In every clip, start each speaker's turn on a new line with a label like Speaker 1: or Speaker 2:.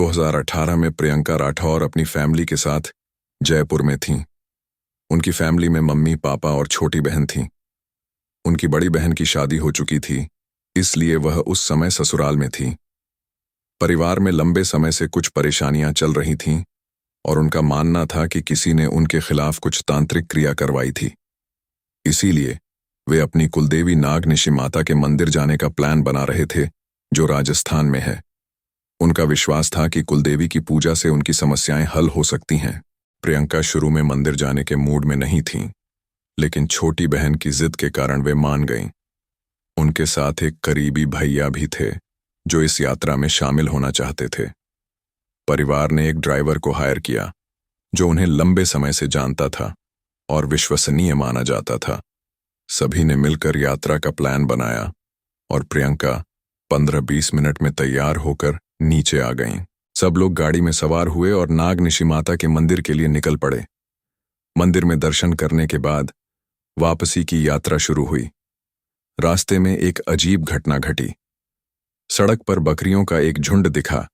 Speaker 1: 2018 में प्रियंका राठौर अपनी फैमिली के साथ जयपुर में थीं। उनकी फैमिली में मम्मी, पापा और छोटी बहन थीं। उनकी बड़ी बहन की शादी हो चुकी थी, इसलिए वह उस समय ससुराल में थी। परिवार में लंबे समय से कुछ परेशानियां चल रही थीं और उनका मानना था कि किसी ने उनके खिलाफ कुछ तांत्रिक क्रिया करवाई थी। इसीलिए वे अपनी कुलदेवी नागनिशी माता के मंदिर जाने का प्लान बना रहे थे, जो राजस्थान में है। उनका विश्वास था कि कुलदेवी की पूजा से उनकी समस्याएं हल हो सकती हैं। प्रियंका शुरू में मंदिर जाने के मूड में नहीं थीं, लेकिन छोटी बहन की जिद के कारण वे मान गईं। उनके साथ एक करीबी भैया भी थे, जो इस यात्रा में शामिल होना चाहते थे। परिवार ने एक ड्राइवर को हायर किया, जो उन्हें लंबे समय से जानता था और विश्वसनीय माना जाता था। सभी ने मिलकर यात्रा का प्लान बनाया और प्रियंका 15-20 मिनट में तैयार होकर नीचे आ गईं। सब लोग गाड़ी में सवार हुए और नागनिशी माता के मंदिर के लिए निकल पड़े। मंदिर में दर्शन करने के बाद वापसी की यात्रा शुरू हुई। रास्ते में एक अजीब घटना घटी। सड़क पर बकरियों का एक झुंड दिखा,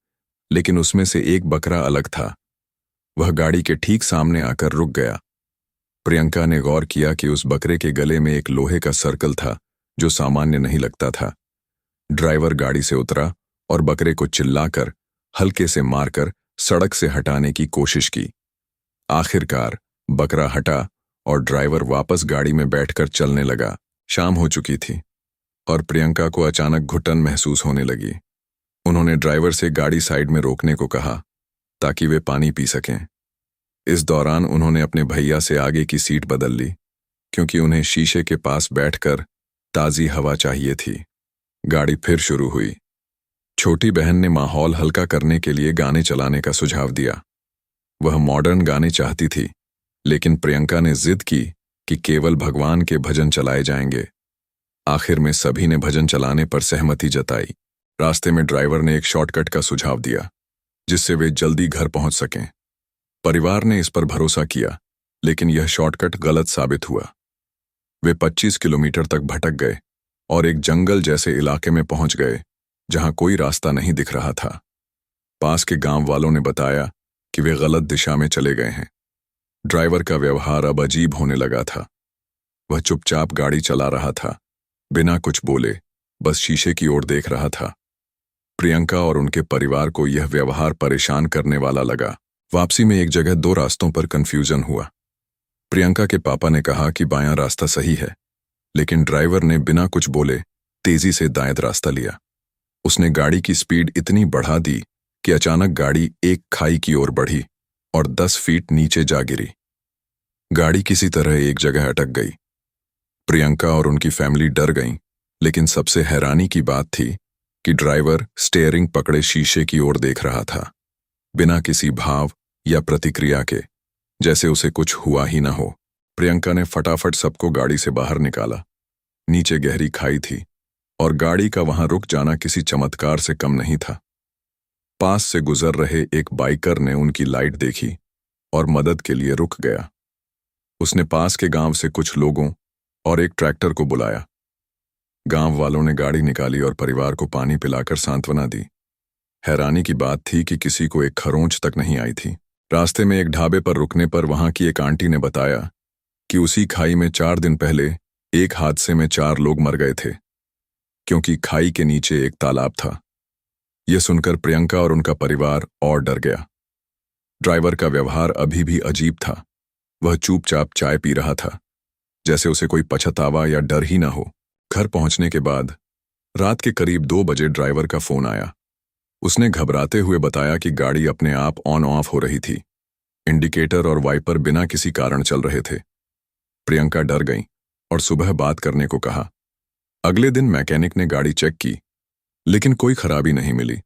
Speaker 1: लेकिन उसमें से एक बकरा अलग था। वह गाड़ी के ठीक सामने आकर रुक गया। प्रियंका ने गौर किया कि उस बकरे के गले में एक लोहे का सर्कल था, जो सामान्य नहीं लगता था। ड्राइवर गाड़ी से उतरा और बकरे को चिल्लाकर, हल्के से मारकर सड़क से हटाने की कोशिश की। आखिरकार बकरा हटा और ड्राइवर वापस गाड़ी में बैठकर चलने लगा। शाम हो चुकी थी और प्रियंका को अचानक घुटन महसूस होने लगी। उन्होंने ड्राइवर से गाड़ी साइड में रोकने को कहा, ताकि वे पानी पी सकें। इस दौरान उन्होंने अपने भैया से आगे की सीट बदल ली, क्योंकि उन्हें शीशे के पास बैठकर ताज़ी हवा चाहिए थी। गाड़ी फिर शुरू हुई। छोटी बहन ने माहौल हल्का करने के लिए गाने चलाने का सुझाव दिया। वह मॉडर्न गाने चाहती थी, लेकिन प्रियंका ने जिद की कि केवल भगवान के भजन चलाए जाएंगे। आखिर में सभी ने भजन चलाने पर सहमति जताई। रास्ते में ड्राइवर ने एक शॉर्टकट का सुझाव दिया, जिससे वे जल्दी घर पहुंच सकें। परिवार ने इस पर भरोसा किया, लेकिन यह शॉर्टकट गलत साबित हुआ। वे 25 किलोमीटर तक भटक गए और एक जंगल जैसे इलाके में पहुंच गए, जहां कोई रास्ता नहीं दिख रहा था। पास के गांव वालों ने बताया कि वे गलत दिशा में चले गए हैं। ड्राइवर का व्यवहार अब अजीब होने लगा था। वह चुपचाप गाड़ी चला रहा था, बिना कुछ बोले, बस शीशे की ओर देख रहा था। प्रियंका और उनके परिवार को यह व्यवहार परेशान करने वाला लगा। वापसी में एक जगह 2 रास्तों पर कंफ्यूजन हुआ। प्रियंका के पापा ने कहा कि बायां रास्ता सही है, लेकिन ड्राइवर ने बिना कुछ बोले तेजी से दाएं रास्ता लिया। उसने गाड़ी की स्पीड इतनी बढ़ा दी कि अचानक गाड़ी एक खाई की ओर बढ़ी और 10 फीट नीचे जा गिरी। गाड़ी किसी तरह एक जगह अटक गई। प्रियंका और उनकी फैमिली डर गईं, लेकिन सबसे हैरानी की बात थी कि ड्राइवर स्टीयरिंग पकड़े शीशे की ओर देख रहा था, बिना किसी भाव या प्रतिक्रिया के, जैसे उसे कुछ हुआ ही न हो। प्रियंका ने फटाफट सबको गाड़ी से बाहर निकाला। नीचे गहरी खाई थी और गाड़ी का वहां रुक जाना किसी चमत्कार से कम नहीं था। पास से गुजर रहे एक बाइकर ने उनकी लाइट देखी और मदद के लिए रुक गया। उसने पास के गांव से कुछ लोगों और एक ट्रैक्टर को बुलाया। गांव वालों ने गाड़ी निकाली और परिवार को पानी पिलाकर सांत्वना दी। हैरानी की बात थी कि किसी को एक खरोंच तक नहीं आई थी। रास्ते में एक ढाबे पर रुकने पर वहां की एक आंटी ने बताया कि उसी खाई में 4 दिन पहले एक हादसे में 4 लोग मर गए थे, क्योंकि खाई के नीचे एक तालाब था। यह सुनकर प्रियंका और उनका परिवार और डर गया। ड्राइवर का व्यवहार अभी भी अजीब था। वह चुपचाप चाय पी रहा था, जैसे उसे कोई पछतावा या डर ही ना हो। घर पहुंचने के बाद रात के करीब 2 बजे ड्राइवर का फोन आया। उसने घबराते हुए बताया कि गाड़ी अपने आप ऑन ऑफ हो रही थी। इंडिकेटर और वाइपर बिना किसी कारण चल रहे थे। प्रियंका डर गई और सुबह बात करने को कहा। अगले दिन मैकेनिक ने गाड़ी चेक की, लेकिन कोई खराबी नहीं मिली।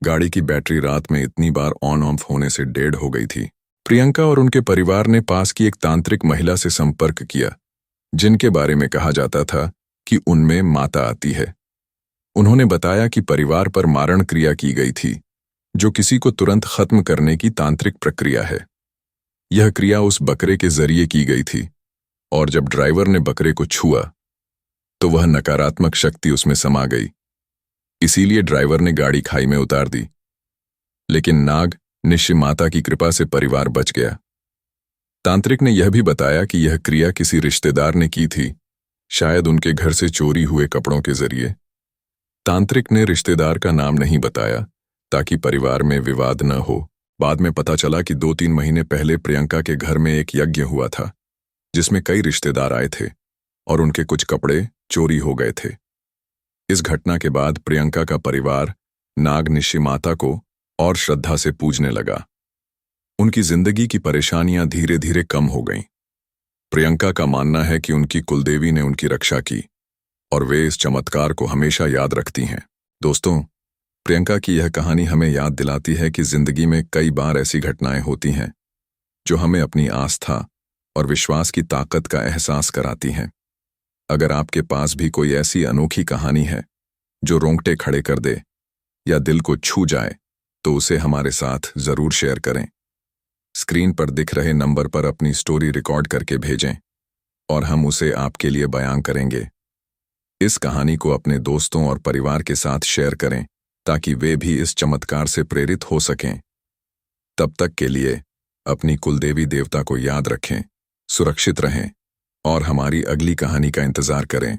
Speaker 1: गाड़ी की बैटरी रात में इतनी बार ऑन ऑफ होने से डेड हो गई थी। प्रियंका और उनके परिवार ने पास की एक तांत्रिक महिला से संपर्क किया, जिनके बारे में कहा जाता था कि उनमें माता आती है। उन्होंने बताया कि परिवार पर मारण क्रिया की गई थी, जो किसी को तुरंत खत्म करने की तांत्रिक प्रक्रिया है। यह क्रिया उस बकरे के जरिए की गई थी, और जब ड्राइवर ने बकरे को छुआ तो वह नकारात्मक शक्ति उसमें समा गई। इसीलिए ड्राइवर ने गाड़ी खाई में उतार दी। लेकिन नाग निश्चय माता की कृपा से परिवार बच गया। तांत्रिक ने यह भी बताया कि यह क्रिया किसी रिश्तेदार ने की थी, शायद उनके घर से चोरी हुए कपड़ों के जरिए। तांत्रिक ने रिश्तेदार का नाम नहीं बताया ताकि परिवार में विवाद न हो। बाद में पता चला कि 2-3 महीने पहले प्रियंका के घर में एक यज्ञ हुआ था जिसमें कई रिश्तेदार आए थे और उनके कुछ कपड़े चोरी हो गए थे। इस घटना के बाद प्रियंका का परिवार नागनिशी माता को और श्रद्धा से पूजने लगा। उनकी जिंदगी की परेशानियां धीरे धीरे कम हो गईं। प्रियंका का मानना है कि उनकी कुलदेवी ने उनकी रक्षा की और वे इस चमत्कार को हमेशा याद रखती हैं। दोस्तों, प्रियंका की यह कहानी हमें याद दिलाती है कि जिंदगी में कई बार ऐसी घटनाएं होती हैं जो हमें अपनी आस्था और विश्वास की ताकत का एहसास कराती हैं। अगर आपके पास भी कोई ऐसी अनोखी कहानी है जो रोंगटे खड़े कर दे या दिल को छू जाए, तो उसे हमारे साथ जरूर शेयर करें। स्क्रीन पर दिख रहे नंबर पर अपनी स्टोरी रिकॉर्ड करके भेजें और हम उसे आपके लिए बयां करेंगे। इस कहानी को अपने दोस्तों और परिवार के साथ शेयर करें ताकि वे भी इस चमत्कार से प्रेरित हो सकें। तब तक के लिए अपनी कुलदेवी देवता को याद रखें, सुरक्षित रहें और हमारी अगली कहानी का इंतजार करें।